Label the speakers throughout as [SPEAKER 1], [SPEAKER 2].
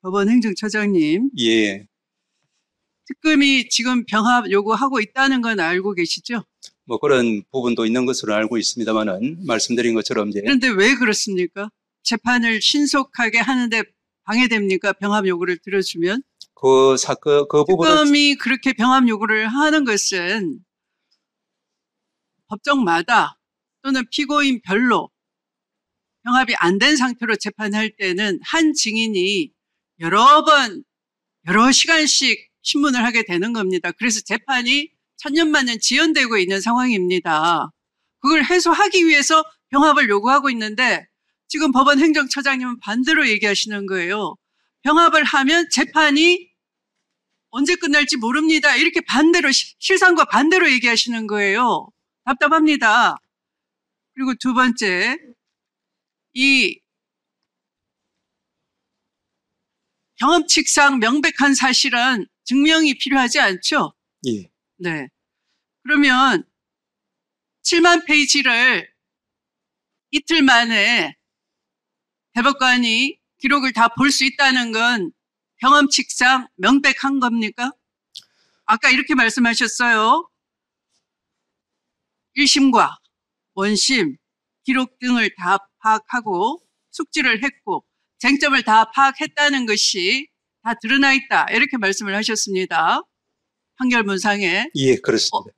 [SPEAKER 1] 법원 행정처장님,
[SPEAKER 2] 예,
[SPEAKER 1] 특검이 지금 병합 요구하고 있다는 건 알고 계시죠?
[SPEAKER 2] 뭐 그런 부분도 있는 것으로 알고 있습니다만은 말씀드린 것처럼 이제
[SPEAKER 1] 그런데 왜 그렇습니까? 재판을 신속하게 하는데 방해됩니까? 병합 요구를 들어주면?
[SPEAKER 2] 그 사건 그 부분은
[SPEAKER 1] 특검이 그렇게 병합 요구를 하는 것은 법정마다 또는 피고인별로 병합이 안 된 상태로 재판할 때는 한 증인이 여러 번, 여러 시간씩 신문을 하게 되는 겁니다. 그래서 재판이 천년만년 지연되고 있는 상황입니다. 그걸 해소하기 위해서 병합을 요구하고 있는데 지금 법원 행정처장님은 반대로 얘기하시는 거예요. 병합을 하면 재판이 언제 끝날지 모릅니다. 이렇게 반대로, 실상과 반대로 얘기하시는 거예요. 답답합니다. 그리고 두 번째, 이 경험칙상 명백한 사실은 증명이 필요하지 않죠?
[SPEAKER 2] 예,
[SPEAKER 1] 네. 그러면 7만 페이지를 이틀 만에 대법관이 기록을 다 볼 수 있다는 건 경험칙상 명백한 겁니까? 아까 이렇게 말씀하셨어요. 1심과 원심, 기록 등을 다 파악하고 숙지를 했고 쟁점을 다 파악했다는 것이 다 드러나 있다. 이렇게 말씀을 하셨습니다. 판결문상에.
[SPEAKER 2] 예, 그렇습니다.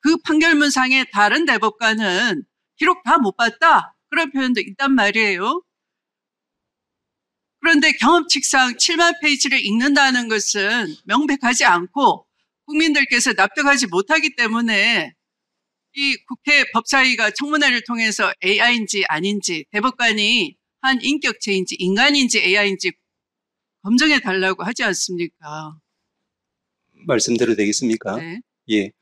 [SPEAKER 1] 그 판결문상에 다른 대법관은 기록 다 못 봤다. 그런 표현도 있단 말이에요. 그런데 경험칙상 7만 페이지를 읽는다는 것은 명백하지 않고 국민들께서 납득하지 못하기 때문에 이 국회 법사위가 청문회를 통해서 AI인지 아닌지 대법관이 한 인격체인지 인간인지 AI인지 검증해 달라고 하지 않습니까?
[SPEAKER 2] 말씀드려도 되겠습니까?
[SPEAKER 1] 네.
[SPEAKER 2] 예.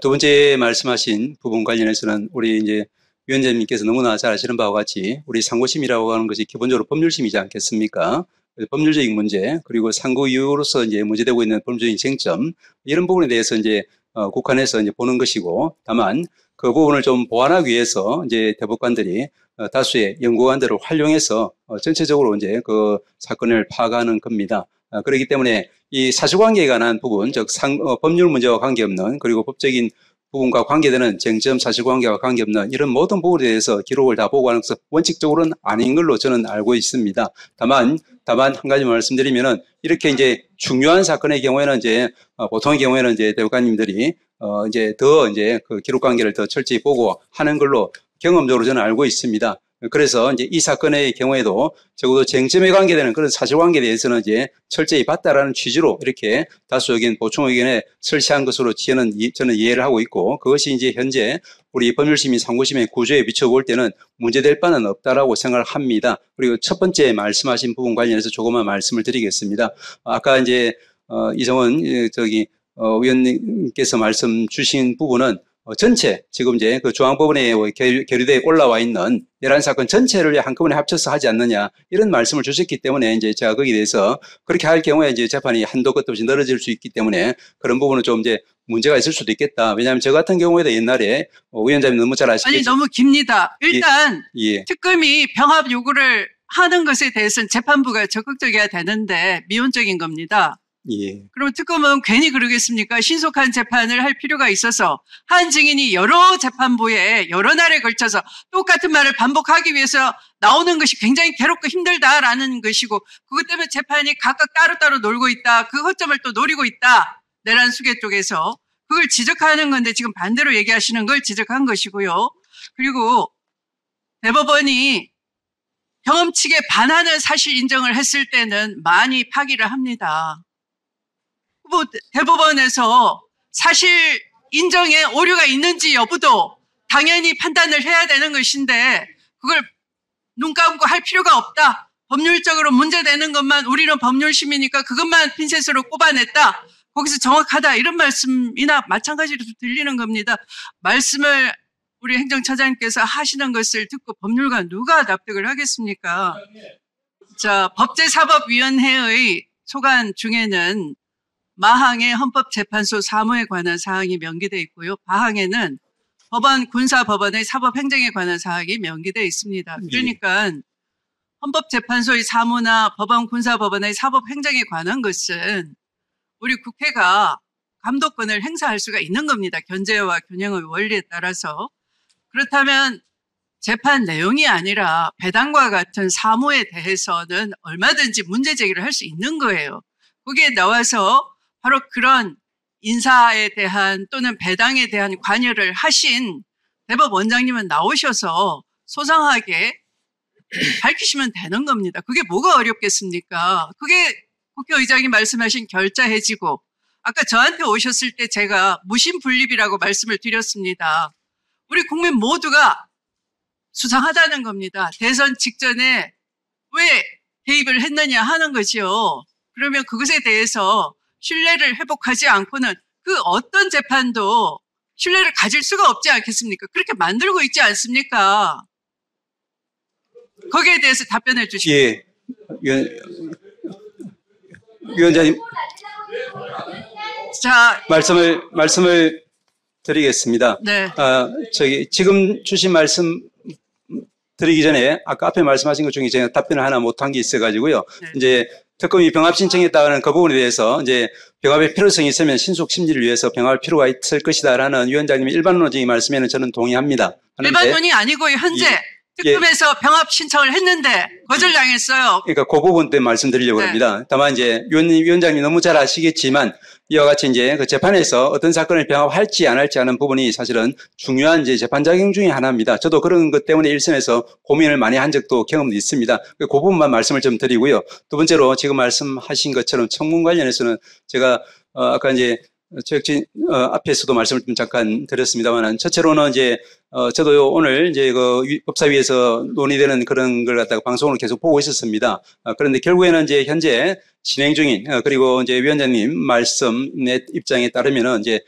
[SPEAKER 2] 두 번째 말씀하신 부분 관련해서는 우리 이제 위원장님께서 너무나 잘 아시는 바와 같이 우리 상고심이라고 하는 것이 기본적으로 법률심이지 않겠습니까? 법률적인 문제 그리고 상고 이후로서 이제 문제되고 있는 법률적인 쟁점 이런 부분에 대해서 이제 국한해서 이제 보는 것이고 다만 그 부분을 좀 보완하기 위해서 이제 대법관들이 다수의 연구관들을 활용해서 전체적으로 이제 그 사건을 파악하는 겁니다. 그렇기 때문에 이 사실관계에 관한 부분, 즉 법률 문제와 관계없는 그리고 법적인 부분과 관계되는 쟁점 사실관계와 관계없는 이런 모든 부분에 대해서 기록을 다 보고하는 것은 원칙적으로는 아닌 걸로 저는 알고 있습니다. 다만 한 가지 말씀드리면은 이렇게 이제 중요한 사건의 경우에는 이제 보통의 경우에는 이제 대법관님들이 이제 더 이제 그 기록 관계를 더 철저히 보고 하는 걸로 경험적으로 저는 알고 있습니다. 그래서 이제 이 사건의 경우에도 적어도 쟁점에 관계되는 그런 사실관계에 대해서는 이제 철저히 봤다라는 취지로 이렇게 다수 의견, 보충 의견에 설치한 것으로 저는 이해를 하고 있고 그것이 이제 현재 우리 법률심의 상고심의 구조에 비춰볼 때는 문제될 바는 없다라고 생각을 합니다. 그리고 첫 번째 말씀하신 부분 관련해서 조금만 말씀을 드리겠습니다. 아까 이제 이정원 위원님께서 말씀 주신 부분은 전체 지금 이제 그 중앙법원에 계류되어 올라와 있는 11사건 전체를 한꺼번에 합쳐서 하지 않느냐 이런 말씀을 주셨기 때문에 이제 제가 거기에 대해서 그렇게 할 경우에 이제 재판이 한도 끝도 없이 늘어질 수 있기 때문에 그런 부분은 좀 이제 문제가 있을 수도 있겠다. 왜냐하면 저 같은 경우에도 옛날에 위원장님 너무 잘 아시겠지만
[SPEAKER 1] 아니 너무 깁니다. 일단
[SPEAKER 2] 예.
[SPEAKER 1] 특검이 병합 요구를 하는 것에 대해서는 재판부가 적극적이어야 되는데 미온적인 겁니다.
[SPEAKER 2] 예.
[SPEAKER 1] 그러면 특검은 괜히 그러겠습니까? 신속한 재판을 할 필요가 있어서 한 증인이 여러 재판부에 여러 날에 걸쳐서 똑같은 말을 반복하기 위해서 나오는 것이 굉장히 괴롭고 힘들다라는 것이고 그것 때문에 재판이 각각 따로따로 놀고 있다. 그 허점을 또 노리고 있다. 내란 수계 쪽에서. 그걸 지적하는 건데 지금 반대로 얘기하시는 걸 지적한 것이고요. 그리고 대법원이 경험칙에 반하는 사실 인정을 했을 때는 많이 파기를 합니다. 대법원에서 사실 인정에 오류가 있는지 여부도 당연히 판단을 해야 되는 것인데 그걸 눈 감고 할 필요가 없다. 법률적으로 문제되는 것만 우리는 법률심이니까 그것만 핀셋으로 꼽아냈다. 거기서 정확하다. 이런 말씀이나 마찬가지로 들리는 겁니다. 말씀을 우리 행정처장님께서 하시는 것을 듣고 법률가 누가 납득을 하겠습니까? 자, 법제사법위원회의 소관 중에는 마항의 헌법재판소 사무에 관한 사항이 명기되어 있고요. 바항에는 법원, 군사법원의 사법행정에 관한 사항이 명기되어 있습니다. 그러니까 헌법재판소의 사무나 법원, 군사법원의 사법행정에 관한 것은 우리 국회가 감독권을 행사할 수가 있는 겁니다. 견제와 균형의 원리에 따라서. 그렇다면 재판 내용이 아니라 배당과 같은 사무에 대해서는 얼마든지 문제 제기를 할 수 있는 거예요. 거기에 나와서 바로 그런 인사에 대한 또는 배당에 대한 관여를 하신 대법원장님은 나오셔서 소상하게 밝히시면 되는 겁니다. 그게 뭐가 어렵겠습니까? 그게 국회의장이 말씀하신 결자 해지고, 아까 저한테 오셨을 때 제가 무심분립이라고 말씀을 드렸습니다. 우리 국민 모두가 수상하다는 겁니다. 대선 직전에 왜 개입을 했느냐 하는 거죠. 그러면 그것에 대해서 신뢰를 회복하지 않고는 그 어떤 재판도 신뢰를 가질 수가 없지 않겠습니까? 그렇게 만들고 있지 않습니까? 거기에 대해서 답변해 주시죠.
[SPEAKER 2] 예, 위원장님
[SPEAKER 1] 자,
[SPEAKER 2] 말씀을 드리겠습니다.
[SPEAKER 1] 네.
[SPEAKER 2] 지금 주신 말씀 드리기 전에 아까 앞에 말씀하신 것 중에 제가 답변을 하나 못한 게 있어가지고요.
[SPEAKER 1] 네.
[SPEAKER 2] 이제 특검이 병합 신청했다는 그 부분에 대해서 이제 병합의 필요성이 있으면 신속 심리를 위해서 병합할 필요가 있을 것이다라는 위원장님의 일반론적인 말씀에는 저는 동의합니다.
[SPEAKER 1] 일반론이 아니고 현재 특검에서 병합 신청을 했는데 거절당했어요.
[SPEAKER 2] 그러니까 그 부분 때문에 말씀드리려고
[SPEAKER 1] 네.
[SPEAKER 2] 합니다. 다만 이제 위원장님 너무 잘 아시겠지만 이와 같이 이제 그 재판에서 어떤 사건을 병합할지 안 할지 하는 부분이 사실은 중요한 이제 재판 작용 중에 하나입니다. 저도 그런 것 때문에 일선에서 고민을 많이 한 적도 경험도 있습니다. 그 부분만 말씀을 좀 드리고요. 두 번째로 지금 말씀하신 것처럼 청문 관련해서는 제가 아까 이제 제작진 앞에서도 말씀을 좀 잠깐 드렸습니다만, 첫째로는 이제 저도 오늘 이제 그 법사위에서 논의되는 그런 걸 갖다가 방송을 계속 보고 있었습니다. 그런데 결국에는 이제 현재 진행 중인 그리고 이제 위원장님 말씀의 입장에 따르면은 이제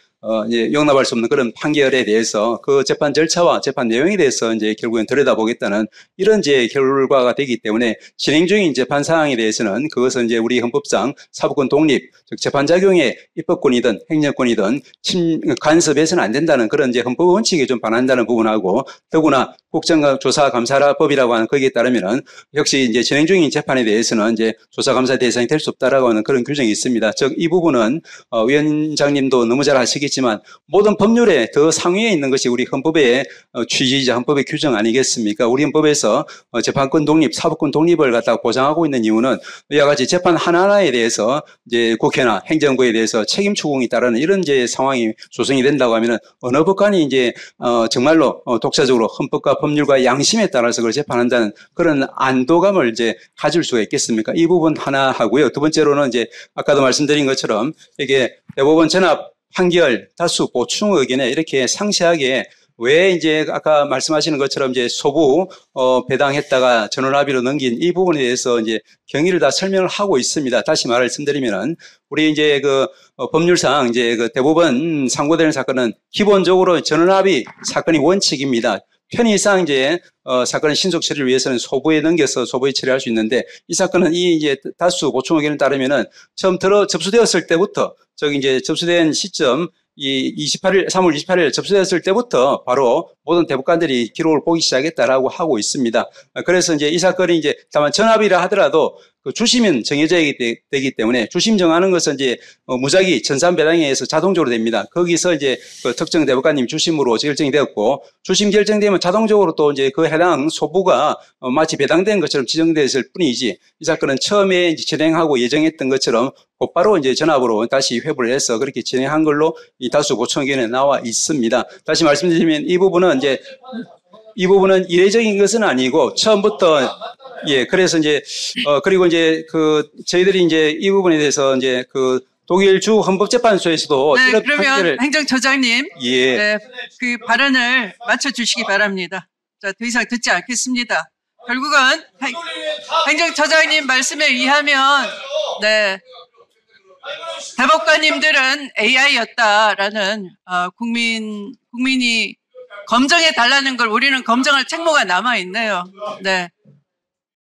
[SPEAKER 2] 용납할 수 없는 그런 판결에 대해서 그 재판 절차와 재판 내용에 대해서 이제 결국엔 들여다보겠다는 이런 이제 결과가 되기 때문에 진행 중인 재판 사항에 대해서는 그것은 이제 우리 헌법상 사법권 독립, 즉 재판 작용의 입법권이든 행정권이든 간섭해서는 안 된다는 그런 이제 헌법 원칙에 좀 반한다는 부분하고, 더구나 국정조사감사법이라고 하는 거기에 따르면은 역시 이제 진행 중인 재판에 대해서는 이제 조사감사 대상이 될 수 없다라고 하는 그런 규정이 있습니다. 즉 이 부분은 위원장님도 너무 잘 아시겠지만 모든 법률에 더 상위에 있는 것이 우리 헌법의 취지이자 헌법의 규정 아니겠습니까? 우리 헌법에서 재판권 독립, 사법권 독립을 갖다가 보장하고 있는 이유는 이와 같이 재판 하나하나에 대해서 이제 국회나 행정부에 대해서 책임 추궁이 따르는 이런 이제 상황이 조성이 된다고 하면은 어느 법관이 이제 정말로 독자적으로 헌법과 법률과 양심에 따라서 그걸 재판한다는 그런 안도감을 이제 가질 수가 있겠습니까? 이 부분 하나 하고요. 두 번째로는 이제 아까도 말씀드린 것처럼 이게 대법원 전합 판결 다수 보충 의견에 이렇게 상세하게 왜 이제 아까 말씀하시는 것처럼 이제 소부 배당했다가 전원합의로 넘긴 이 부분에 대해서 이제 경위를 다 설명을 하고 있습니다. 다시 말씀드리면은 우리 이제 그 법률상 이제 그 대법원 상고되는 사건은 기본적으로 전원합의 사건이 원칙입니다. 편의상 이제 사건의 신속 처리를 위해서는 소부에 넘겨서 소부에 처리할 수 있는데, 이 사건은 이 이제 다수 보충 의견에 따르면은 처음 접수되었을 때부터, 저기 이제 접수된 시점 이 3월 28일 접수됐을 때부터 바로 모든 대법관들이 기록을 보기 시작했다라고 하고 있습니다. 그래서 이제 이 사건이 이제 다만 전합이라 하더라도 그 주심은 정해져 되기 때문에 주심 정하는 것은 이제 무작위 전산배당에 의해서 자동적으로 됩니다. 거기서 이제 그 특정 대법관님 주심으로 결정이 되었고, 주심 결정되면 자동적으로 또 이제 그 해당 소부가 마치 배당된 것처럼 지정됐을 뿐이지, 이 사건은 처음에 이제 진행하고 예정했던 것처럼 곧바로 이제 전압으로 다시 회부를 해서 그렇게 진행한 걸로 이 다수 보충 의견에 나와 있습니다. 다시 말씀드리면 이 부분은 이례적인 것은 아니고 처음부터 그래서 이제 그리고 이제 그 저희들이 이제 이 부분에 대해서 이제 그 독일 주 헌법재판소에서도
[SPEAKER 1] 네, 그러면 행정처장님
[SPEAKER 2] 예.
[SPEAKER 1] 네, 그 발언을 맞춰주시기 바랍니다. 자, 더 이상 듣지 않겠습니다. 결국은 행정처장님 말씀에 의하면 네, 대법관님들은 AI였다라는 국민이 검증해 달라는 걸 우리는 검증할 책무가 남아 있네요. 네.